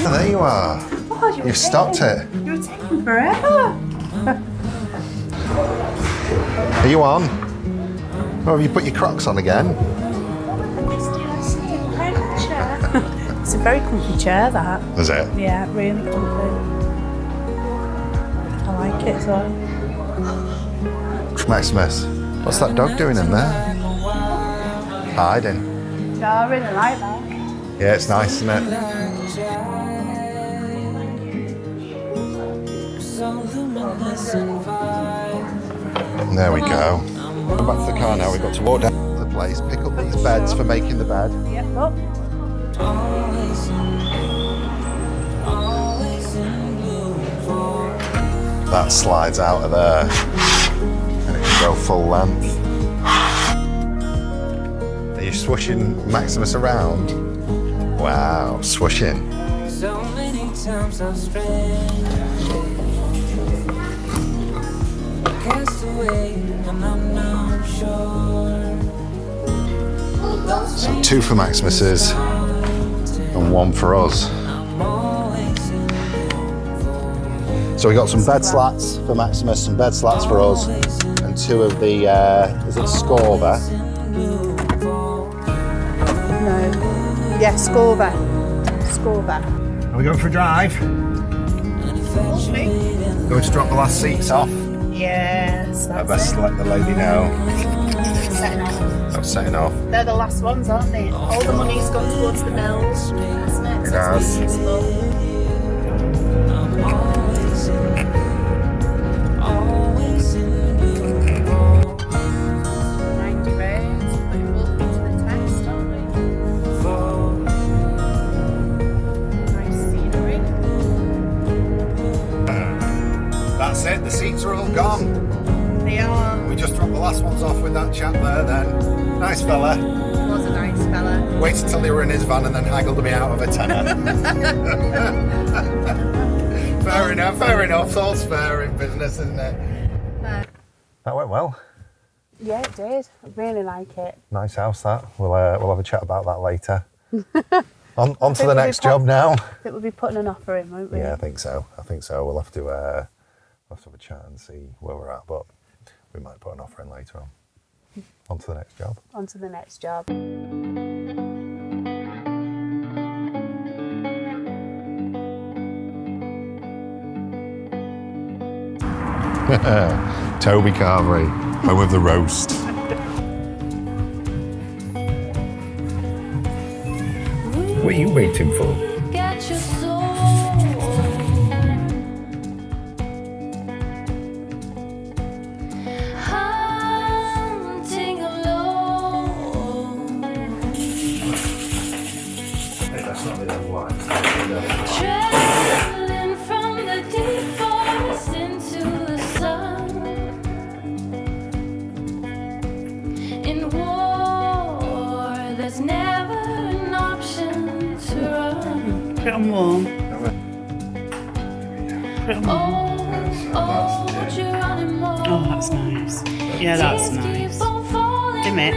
Oh, there you are. Oh, You've stopped it. You were taking forever. Are you on? Or have you put your Crocs on again? It's a very comfy chair, that. Is it? Yeah, really comfy. I like it so. Maximus, what's that dog doing in there? Hiding. Yeah, I really like that. Yeah, it's nice, isn't it? There we go. Come back to the car now. We've got to walk down to the place, pick up these beds for making the bed. Yep, look. That slides out of there and it can go full length. Are you swooshing Maximus around? Wow, swooshing. So many times I've strayed, cast away, and I'm not sure. So 2 for Maximus's and 1 for us. So we got some bed slats for Maximus, some bed slats for us, and 2 of the, is it Skorva? No. Yeah, Skorva. Skorva. Are we going for a drive? Going to drop the last seats off? Yes, I that's best let the lady know. setting off. I'm setting off. They're the last ones, aren't they? All the money's gone towards the bills, hasn't it? It has. It's useful. Mind your roads, put welcome to the test, aren't we? Nice scenery. That's it, the seats are all gone. They are. We just dropped the last ones off with that chap there then. Nice fella. Was a nice fella. Waited till they were in his van and then haggled me out of a tenner. Fair enough. All's fair in business, isn't it? That went well. Yeah, it did. I really like it. Nice house, that. We'll have a chat about that later. On to the next job now. I think we'll be putting an offer in, won't we? Yeah, I think so. We'll have to have a chat and see where we're at, but we might put an offer in later on. On to the next job. On to the next job. Toby Carvery, home of the roast. What are you waiting for? Get your soul. Hunting alone. That's not the one. Traveling from the deep forest into the sun. In war, there's never an option to run. Put it on warm. Put it on warm. Oh, Oh, that's nice. Yeah, that's nice. Dim it.